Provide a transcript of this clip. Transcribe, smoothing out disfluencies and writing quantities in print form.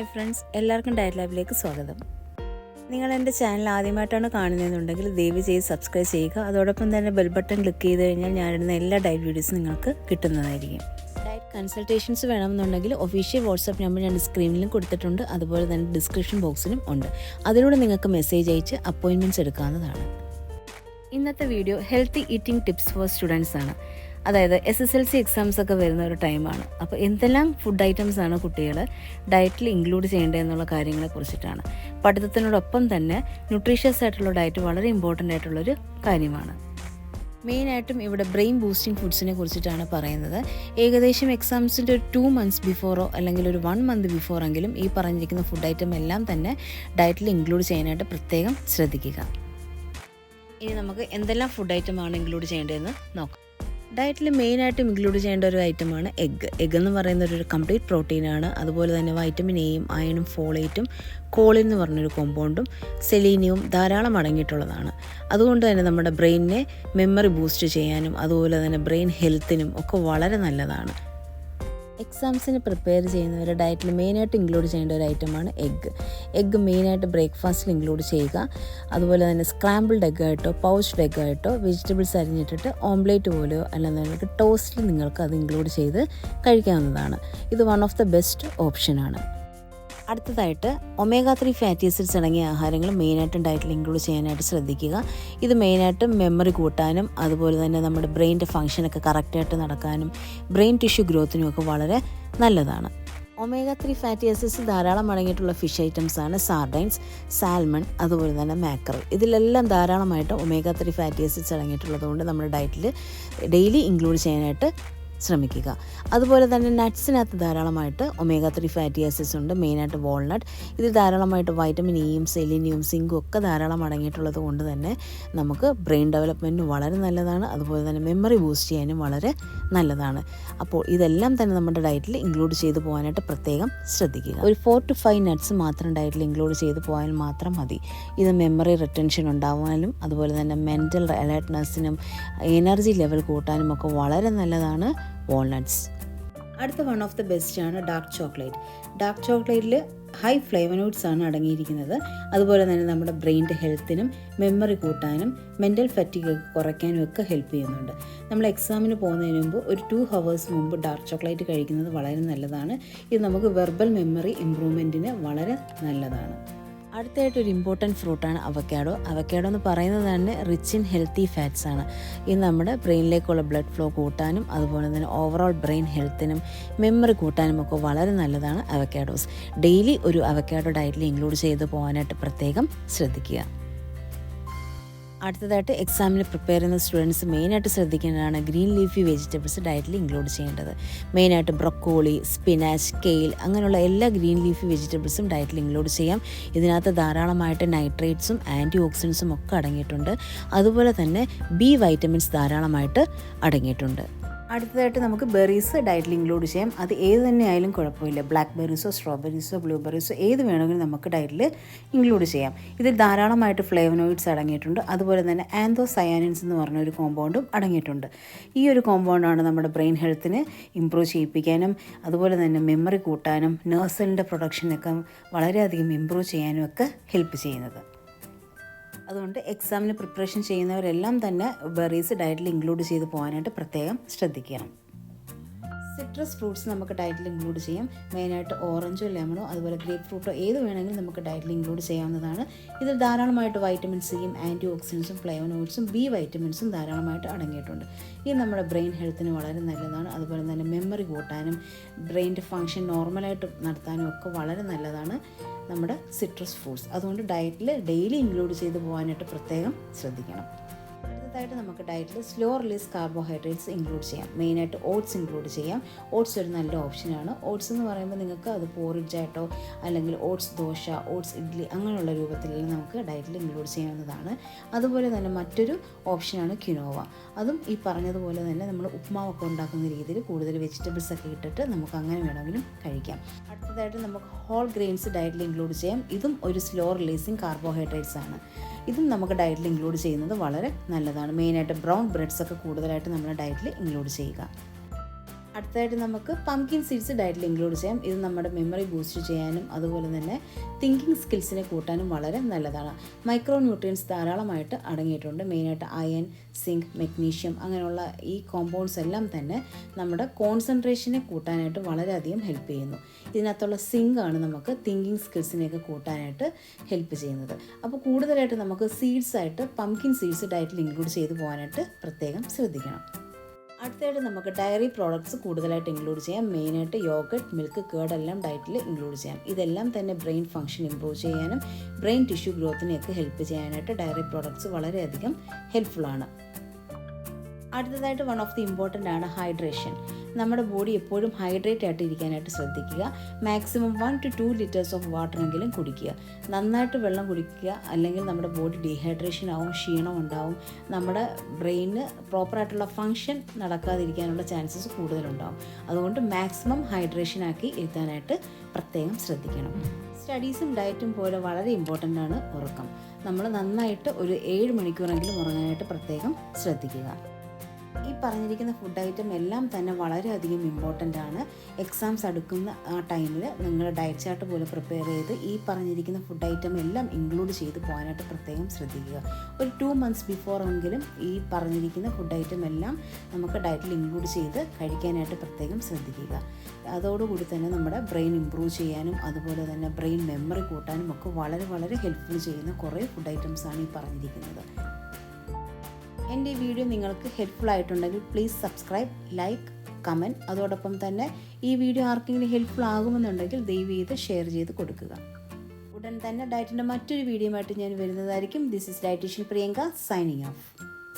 Hi friends, എല്ലാവർക്കും diet ലാബിലേക്ക് സ്വാഗതം. നിങ്ങൾ എൻ്റെ ചാനൽ ആദ്യമായിട്ടാണ് കാണുന്നതെന്നുണ്ടെങ്കിൽ ദയവ് ചെയ്ത് സബ്സ്ക്രൈബ് ചെയ്യുക. അതോടൊപ്പം തന്നെ ബെൽ ബട്ടൺ ക്ലിക്ക് ചെയ്ത് കഴിഞ്ഞാൽ ഞാനിടുന്ന എല്ലാ ഡയറ്റ് വീഡിയോസും നിങ്ങൾക്ക് കിട്ടുന്നതായിരിക്കും. ഡയറ്റ് കൺസൾട്ടേഷൻസ് വേണമെന്നുണ്ടെങ്കിൽ ഒഫീഷ്യൽ വാട്സാപ്പ് നമ്പർ ഞാൻ സ്ക്രീനിലും കൊടുത്തിട്ടുണ്ട്. അതുപോലെ തന്നെ ഡിസ്ക്രിപ്ഷൻ ബോക്സിലും ഉണ്ട്. അതിലൂടെ നിങ്ങൾക്ക് മെസ്സേജ് അയച്ച് അപ്പോയിൻമെൻറ്റ്സ് എടുക്കാവുന്നതാണ്. ഇന്നത്തെ video healthy eating tips for students ആണ്. അതായത് SSLC എക്സാംസ് ഒക്കെ വരുന്ന ഒരു ടൈമാണ്. അപ്പോൾ എന്തെല്ലാം ഫുഡ് ഐറ്റംസ് ആണ് കുട്ടികൾ ഡയറ്റിൽ ഇൻക്ലൂഡ് ചെയ്യേണ്ടതെന്നുള്ള കാര്യങ്ങളെ കുറിച്ചിട്ടാണ്. പഠിത്തത്തിനോടൊപ്പം തന്നെ ന്യൂട്രീഷ്യസ് ആയിട്ടുള്ള ഡയറ്റ് വളരെ ഇമ്പോർട്ടൻ്റ് ആയിട്ടുള്ളൊരു കാര്യമാണ്. മെയിനായിട്ടും ഇവിടെ ബ്രെയിൻ ബൂസ്റ്റിംഗ് ഫുഡ്സിനെ കുറിച്ചിട്ടാണ് പറയുന്നത്. ഏകദേശം എക്സാംസിൻ്റെ ഒരു 2 months ബിഫോറോ അല്ലെങ്കിൽ ഒരു 1 month ബിഫോറെങ്കിലും ഈ പറഞ്ഞിരിക്കുന്ന ഫുഡ് ഐറ്റം എല്ലാം തന്നെ ഡയറ്റിൽ ഇൻക്ലൂഡ് ചെയ്യാനായിട്ട് പ്രത്യേകം ശ്രദ്ധിക്കുക. ഇനി നമുക്ക് എന്തെല്ലാം ഫുഡ് ഐറ്റമാണ് ഇൻക്ലൂഡ് ചെയ്യേണ്ടതെന്ന് നോക്കാം. ഡയറ്റിൽ മെയിനായിട്ടും ഇൻക്ലൂഡ് ചെയ്യേണ്ട ഒരു ഐറ്റമാണ് എഗ്ഗ്. എഗ്ഗ് എന്ന് പറയുന്നത് ഒരു കംപ്ലീറ്റ് പ്രോട്ടീനാണ്. അതുപോലെ തന്നെ വൈറ്റമിൻ എയും അയണും ഫോളേറ്റും കോളിൻ എന്ന് പറഞ്ഞൊരു കോമ്പൗണ്ടും സെലീനിയവും ധാരാളം അടങ്ങിയിട്ടുള്ളതാണ്. അതുകൊണ്ട് തന്നെ നമ്മുടെ ബ്രെയിനിനെ മെമ്മറി ബൂസ്റ്റ് ചെയ്യാനും അതുപോലെ തന്നെ ബ്രെയിൻ ഹെൽത്തിനും ഒക്കെ വളരെ നല്ലതാണ്. എക്സാംസിന് പ്രിപ്പയർ ചെയ്യുന്നവരുടെ ഡയറ്റിൽ മെയിനായിട്ട് ഇൻക്ലൂഡ് ചെയ്യേണ്ട ഒരു ഐറ്റമാണ് എഗ്ഗ്. എഗ്ഗ് മെയിനായിട്ട് ബ്രേക്ക്ഫാസ്റ്റിൽ ഇൻക്ലൂഡ് ചെയ്യുക. അതുപോലെ തന്നെ സ്ക്രാമ്പിൾഡ് എഗ്ഗായിട്ടോ പൗച്ച്ഡ് എഗ്ഗായിട്ടോ വെജിറ്റബിൾസ് അരിഞ്ഞിട്ടിട്ട് ഓംലേറ്റ് പോലെയോ അല്ലെന്നുണ്ടെങ്കിൽ ടോസ്റ്റിൽ നിങ്ങൾക്ക് അത് ഇൻക്ലൂഡ് ചെയ്ത് കഴിക്കാവുന്നതാണ്. ഇത് വൺ ഓഫ് ദ ബെസ്റ്റ് ഓപ്ഷനാണ്. അടുത്തതായിട്ട് omega-3 ഫാറ്റി ആസിഡ്സ് അടങ്ങിയ ആഹാരങ്ങൾ മെയിനായിട്ടും ഡയറ്റിൽ ഇൻക്ലൂഡ് ചെയ്യാനായിട്ട് ശ്രദ്ധിക്കുക. ഇത് മെയിനായിട്ടും മെമ്മറി കൂട്ടാനും അതുപോലെ തന്നെ നമ്മുടെ ബ്രെയിൻ്റെ ഫംഗ്ഷനൊക്കെ കറക്റ്റായിട്ട് നടക്കാനും ബ്രെയിൻ ടിഷ്യൂ ഗ്രോത്തിനും ഒക്കെ വളരെ നല്ലതാണ്. omega-3 ഫാറ്റി ആസിഡ്സ് ധാരാളം അടങ്ങിയിട്ടുള്ള ഫിഷ് ഐറ്റംസ് ആണ് സാർഡൈൻസ്, സാൽമൺ, അതുപോലെ തന്നെ മാക്കറൽ. ഇതിലെല്ലാം ധാരാളമായിട്ട് omega-3 ഫാറ്റി ആസിഡ്സ് അടങ്ങിയിട്ടുള്ളത് കൊണ്ട് നമ്മുടെ ഡയറ്റിൽ ഡെയിലി ഇൻക്ലൂഡ് ചെയ്യാനായിട്ട് ശ്രമിക്കുക. അതുപോലെ തന്നെ നട്ട്സിനകത്ത് ധാരാളമായിട്ട് omega-3 ഫാറ്റി ആസിഡ്സ് ഉണ്ട്. മെയിനായിട്ട് വാൾനട്ട്. ഇതിൽ ധാരാളമായിട്ട് വൈറ്റമിൻ ഇയും സെലീനിയവും സിങ്കും ഒക്കെ ധാരാളം അടങ്ങിയിട്ടുള്ളത് കൊണ്ട് തന്നെ നമുക്ക് ബ്രെയിൻ ഡെവലപ്മെൻറ്റിന് വളരെ നല്ലതാണ്. അതുപോലെ തന്നെ മെമ്മറി ബൂസ്റ്റ് ചെയ്യാനും വളരെ നല്ലതാണ്. അപ്പോൾ ഇതെല്ലാം തന്നെ നമ്മുടെ ഡയറ്റിൽ ഇൻക്ലൂഡ് ചെയ്ത് പോകാനായിട്ട് പ്രത്യേകം ശ്രദ്ധിക്കുക. ഒരു 4 to 5 നട്ട്സ് മാത്രം ഡയറ്റിൽ ഇൻക്ലൂഡ് ചെയ്ത് പോയാൽ മാത്രം മതി. ഇത് മെമ്മറി റിട്ടൻഷൻ ഉണ്ടാവാനും അതുപോലെ തന്നെ മെൻ്റൽ അലേർട്ട്നെസ്സിനും എനർജി ലെവൽ കൂട്ടാനും ഒക്കെ വളരെ നല്ലതാണ് വാൾനട്ട്സ്. അടുത്ത വൺ ഓഫ് ദ ബെസ്റ്റ് ആണ് ഡാർക്ക് ചോക്ലേറ്റ്. ഡാർക്ക് ചോക്ലേറ്റിൽ ഹൈ ഫ്ലേവനോയ്ഡ്സ് ആണ് അടങ്ങിയിരിക്കുന്നത്. അതുപോലെ തന്നെ നമ്മുടെ ബ്രെയിൻ്റെ ഹെൽത്തിനും മെമ്മറി കൂട്ടാനും മെൻ്റൽ ഫറ്റിഗ് കുറയ്ക്കാനും ഒക്കെ ഹെൽപ്പ് ചെയ്യുന്നുണ്ട്. നമ്മൾ എക്സാമിന് പോകുന്നതിന് മുമ്പ് ഒരു 2 hours മുമ്പ് ഡാർക്ക് ചോക്ലേറ്റ് കഴിക്കുന്നത് വളരെ നല്ലതാണ്. ഇത് നമുക്ക് വെർബൽ മെമ്മറി ഇമ്പ്രൂവ്മെൻറ്റിന് വളരെ നല്ലതാണ്. അടുത്തായിട്ടൊരു ഇമ്പോർട്ടൻറ്റ് ഫ്രൂട്ടാണ് അവക്കാഡോ. അവക്കാഡോ എന്ന് പറയുന്നത് തന്നെ റിച്ച് ഇൻ ഹെൽത്തി ഫാറ്റ്സ് ആണ്. ഇത് നമ്മുടെ ബ്രെയിനിലേക്കുള്ള ബ്ലഡ് ഫ്ലോ കൂട്ടാനും അതുപോലെ തന്നെ ഓവറോൾ ബ്രെയിൻ ഹെൽത്തിനും മെമ്മറി കൂട്ടാനും ഒക്കെ വളരെ നല്ലതാണ് അവക്കാഡോസ്. ഡെയിലി ഒരു അവക്കാഡോ ഡയറ്റിൽ ഇൻക്ലൂഡ് ചെയ്ത് പോകാനായിട്ട് പ്രത്യേകം ശ്രദ്ധിക്കുക. അടുത്തതായിട്ട് എക്സാമിന് പ്രിപ്പയർ ചെയ്യുന്ന സ്റ്റുഡൻസ് മെയിനായിട്ട് ശ്രദ്ധിക്കേണ്ടതാണ് ഗ്രീൻ ലീഫി വെജിറ്റബിൾസ് ഡയറ്റിൽ ഇൻക്ലൂഡ് ചെയ്യേണ്ടത്. മെയിനായിട്ട് ബ്രൊക്കോളി, സ്പിനാച്ച്, കെയിൽ അങ്ങനെയുള്ള എല്ലാ ഗ്രീൻ ലീഫി വെജിറ്റബിൾസും ഡയറ്റിൽ ഇൻക്ലൂഡ് ചെയ്യാം. ഇതിനകത്ത് ധാരാളമായിട്ട് നൈട്രേറ്റ്സും ആൻറ്റി ഓക്സിഡൻസും ഒക്കെ അടങ്ങിയിട്ടുണ്ട്. അതുപോലെ തന്നെ ബി വൈറ്റമിൻസ് ധാരാളമായിട്ട് അടങ്ങിയിട്ടുണ്ട്. അടുത്തതായിട്ട് നമുക്ക് ബെറീസ് ഡയറ്റിൽ ഇൻക്ലൂഡ് ചെയ്യാം. അത് ഏത് തന്നെ ആയാലും കുഴപ്പമില്ല. ബ്ലാക്ക് ബെറീസോ സ്ട്രോബെറീസോ ബ്ലൂബെറീസോ ഏത് വേണമെങ്കിലും നമുക്ക് ഡയറ്റിൽ ഇൻക്ലൂഡ് ചെയ്യാം. ഇതിൽ ധാരാളമായിട്ട് ഫ്ലേവനോയിഡ്സ് അടങ്ങിയിട്ടുണ്ട്. അതുപോലെ തന്നെ ആന്തോസയാനിൻസ് എന്ന് പറഞ്ഞ ഒരു കോമ്പൗണ്ടും അടങ്ങിയിട്ടുണ്ട്. ഈ ഒരു കോമ്പൗണ്ടാണ് നമ്മുടെ ബ്രെയിൻ ഹെൽത്തിനെ ഇമ്പ്രൂവ് ചെയ്യിപ്പിക്കാനും അതുപോലെ തന്നെ മെമ്മറി കൂട്ടാനും നെർവ് സെല്ലിൻ്റെ പ്രൊഡക്ഷനൊക്കെ വളരെയധികം ഇമ്പ്രൂവ് ചെയ്യാനും ഒക്കെ ഹെൽപ്പ് ചെയ്യുന്നത്. അതുകൊണ്ട് എക്സാമിന് പ്രിപ്പറേഷൻ ചെയ്യുന്നവരെല്ലാം തന്നെ ബെറീസ് ഡയറ്റിൽ ഇൻക്ലൂഡ് ചെയ്ത് പോകാനായിട്ട് പ്രത്യേകം ശ്രദ്ധിക്കണം. സിട്രസ് ഫ്രൂട്ട്സ് നമുക്ക് ഡയറ്റിൽ ഇൻക്ലൂഡ് ചെയ്യാം. മെയിനായിട്ട് ഓറഞ്ചോ ലെമണോ അതുപോലെ ഗ്രേപ്പ് ഫ്രൂട്ടോ ഏത് വേണമെങ്കിലും നമുക്ക് ഡയറ്റിൽ ഇൻക്ലൂഡ് ചെയ്യാവുന്നതാണ്. ഇതിൽ ധാരാളമായിട്ട് വൈറ്റമിൻ സിയും ആൻറ്റി ഓക്സിഡൻസും ഫ്ലേവനോയിഡ്സും ബി വൈറ്റമിൻസും ധാരാളമായിട്ട് അടങ്ങിയിട്ടുണ്ട്. ഇത് നമ്മുടെ ബ്രെയിൻ ഹെൽത്തിന് വളരെ നല്ലതാണ്. അതുപോലെ തന്നെ മെമ്മറി കൂട്ടാനും ബ്രെയിൻ്റെ ഫങ്ഷൻ നോർമലായിട്ട് നടത്താനും ഒക്കെ വളരെ നല്ലതാണ് നമ്മുടെ സിട്രസ് ഫ്രൂട്ട്സ്. അതുകൊണ്ട് ഡയറ്റിൽ ഡെയിലി ഇൻക്ലൂഡ് ചെയ്ത് പോകാനായിട്ട് പ്രത്യേകം ശ്രദ്ധിക്കണം. അടുത്തതായിട്ട് നമുക്ക് ഡയറ്റിൽ സ്ലോ റിലീസ് കാർബോഹൈഡ്രേറ്റ്സ് ഇൻക്ലൂഡ് ചെയ്യാം. മെയിനായിട്ട് ഓട്സ് ഇൻക്ലൂഡ് ചെയ്യാം. ഓട്സ് ഒരു നല്ല ഓപ്ഷനാണ്. ഓട്സ് എന്ന് പറയുമ്പോൾ നിങ്ങൾക്ക് അത് പോറിഡ്ജായിട്ടോ അല്ലെങ്കിൽ ഓട്സ് ദോശ, ഓട്സ് ഇഡ്ഡലി അങ്ങനെയുള്ള രൂപത്തിലെല്ലാം നമുക്ക് ഡയറ്റിൽ ഇൻക്ലൂഡ് ചെയ്യാവുന്നതാണ്. അതുപോലെ തന്നെ മറ്റൊരു ഓപ്ഷനാണ് ക്വിനോവ. അതും ഈ പറഞ്ഞതുപോലെ തന്നെ നമ്മൾ ഉപ്മാവൊക്കെ ഉണ്ടാക്കുന്ന രീതിയിൽ കൂടുതൽ വെജിറ്റബിൾസ് ഒക്കെ ഇട്ടിട്ട് നമുക്ക് അങ്ങനെ വേണമെങ്കിലും കഴിക്കാം. അടുത്തതായിട്ട് നമുക്ക് ഹോൾ ഗ്രെയിൻസ് ഡയറ്റിൽ ഇൻക്ലൂഡ് ചെയ്യാം. ഇതും ഒരു സ്ലോ റിലീസിങ് കാർബോഹൈഡ്രേറ്റ്സ് ആണ്. ഇതും നമുക്ക് ഡയറ്റിൽ ഇൻക്ലൂഡ് ചെയ്യുന്നത് വളരെ നല്ലതാണ്. മെയിനായിട്ട് ബ്രൗൺ ബ്രെഡ്സ് ഒക്കെ കൂടുതലായിട്ട് നമ്മുടെ ഡയറ്റിൽ ഇൻക്ലൂഡ് ചെയ്യുക. അടുത്തതായിട്ട് നമുക്ക് പംകിൻ സീഡ്സ് ഡയറ്റിൽ ഇൻക്ലൂഡ് ചെയ്യാം. ഇത് നമ്മുടെ മെമ്മറി ബൂസ്റ്റ് ചെയ്യാനും അതുപോലെ തന്നെ തിങ്കിങ് സ്കിൽസിനെ കൂട്ടാനും വളരെ നല്ലതാണ്. മൈക്രോ ന്യൂട്രിയൻസ് ധാരാളമായിട്ട് അടങ്ങിയിട്ടുണ്ട്. മെയിനായിട്ട് അയൺ, സിങ്ക്, മെഗ്നീഷ്യം അങ്ങനെയുള്ള ഈ കോമ്പൗണ്ട്സ് എല്ലാം തന്നെ നമ്മുടെ കോൺസെൻട്രേഷനെ കൂട്ടാനായിട്ട് വളരെയധികം ഹെൽപ്പ് ചെയ്യുന്നു. ഇതിനകത്തുള്ള സിങ്കാണ് നമുക്ക് തിങ്കിങ് സ്കിൽസിനെയൊക്കെ കൂട്ടാനായിട്ട് ഹെൽപ്പ് ചെയ്യുന്നത്. അപ്പോൾ കൂടുതലായിട്ട് നമുക്ക് സീഡ്സായിട്ട് പംകിൻ സീഡ്സ് ഡയറ്റിൽ ഇൻക്ലൂഡ് ചെയ്ത് പോകാനായിട്ട് പ്രത്യേകം ശ്രദ്ധിക്കണം. അടുത്തതായിട്ട് നമുക്ക് ഡയറി പ്രോഡക്ട്സ് കൂടുതലായിട്ട് ഇൻക്ലൂഡ് ചെയ്യാം. മെയിനായിട്ട് യോഗട്ട്, മിൽക്ക്, കേർഡ് എല്ലാം ഡയറ്റിൽ ഇൻക്ലൂഡ് ചെയ്യാം. ഇതെല്ലാം തന്നെ ബ്രെയിൻ ഫംഗ്ഷൻ ഇമ്പ്രൂവ് ചെയ്യാനും ബ്രെയിൻ ടിഷ്യൂ ഗ്രോത്തിനെയൊക്കെ ഹെൽപ്പ് ചെയ്യാനായിട്ട് ഡയറി പ്രോഡക്ട്സ് വളരെയധികം ഹെൽപ്ഫുള്ളാണ്. അടുത്തതായിട്ട് വൺ ഓഫ് ദി ഇമ്പോർട്ടൻ്റ് ആണ് ഹൈഡ്രേഷൻ. നമ്മുടെ ബോഡി എപ്പോഴും ഹൈഡ്രേറ്റ് ആയിട്ട് ഇരിക്കാനായിട്ട് ശ്രദ്ധിക്കുക. മാക്സിമം 1 to 2 liters ഓഫ് വാട്ടറെങ്കിലും കുടിക്കുക. നന്നായിട്ട് വെള്ളം കുടിക്കുക, അല്ലെങ്കിൽ നമ്മുടെ ബോഡി ഡീഹൈഡ്രേഷൻ ആവും, ക്ഷീണം ഉണ്ടാവും, നമ്മുടെ ബ്രെയിനിന് പ്രോപ്പറായിട്ടുള്ള ഫങ്ഷൻ നടക്കാതിരിക്കാനുള്ള ചാൻസസ് കൂടുതലുണ്ടാവും. അതുകൊണ്ട് മാക്സിമം ഹൈഡ്രേഷൻ ആക്കി ഇരുത്താനായിട്ട് പ്രത്യേകം ശ്രദ്ധിക്കണം. സ്റ്റഡീസും ഡയറ്റും പോലെ വളരെ ഇമ്പോർട്ടൻ്റ് ആണ് ഉറക്കം. നമ്മൾ നന്നായിട്ട് ഒരു 7 മണിക്കൂറെങ്കിലും ഉറങ്ങാനായിട്ട് പ്രത്യേകം ശ്രദ്ധിക്കുക. ഈ പറഞ്ഞിരിക്കുന്ന ഫുഡ് ഐറ്റം എല്ലാം തന്നെ വളരെയധികം ഇമ്പോർട്ടൻ്റ് ആണ്. എക്സാംസ് അടുക്കുന്ന ആ ടൈമിൽ നിങ്ങൾ ഡയറ്റ് ചാർട്ട് പോലെ പ്രിപ്പയർ ചെയ്ത് ഈ പറഞ്ഞിരിക്കുന്ന ഫുഡ് ഐറ്റം എല്ലാം ഇൻക്ലൂഡ് ചെയ്ത് പോകാനായിട്ട് പ്രത്യേകം ശ്രദ്ധിക്കുക. ഒരു 2 months ബിഫോർ എങ്കിലും ഈ പറഞ്ഞിരിക്കുന്ന ഫുഡ് ഐറ്റം എല്ലാം നമുക്ക് ഡയറ്റിൽ ഇൻക്ലൂഡ് ചെയ്ത് കഴിക്കാനായിട്ട് പ്രത്യേകം ശ്രദ്ധിക്കുക. അതോടുകൂടി തന്നെ നമ്മുടെ ബ്രെയിൻ ഇമ്പ്രൂവ് ചെയ്യാനും അതുപോലെ തന്നെ ബ്രെയിൻ മെമ്മറി കൂട്ടാനും ഒക്കെ വളരെ വളരെ ഹെൽപ്ഫുൾ ചെയ്യുന്ന കുറേ ഫുഡ് ഐറ്റംസാണ് ഈ പറഞ്ഞിരിക്കുന്നത്. എൻ്റെ ഈ വീഡിയോ നിങ്ങൾക്ക് ഹെൽപ്ഫുൾ ആയിട്ടുണ്ടെങ്കിൽ പ്ലീസ് സബ്സ്ക്രൈബ്, ലൈക്ക്, കമൻറ്റ്. അതോടൊപ്പം തന്നെ ഈ വീഡിയോ ആർക്കെങ്കിലും ഹെൽപ്ഫുൾ ആകുമെന്നുണ്ടെങ്കിൽ ദയവ് ചെയ്ത് ഷെയർ ചെയ്ത് കൊടുക്കുക. ഉടൻ തന്നെ ഡയറ്റിൻ്റെ മറ്റൊരു വീഡിയോ ആയിട്ട് ഞാൻ വരുന്നതായിരിക്കും. This is dietitian Priyanka signing of.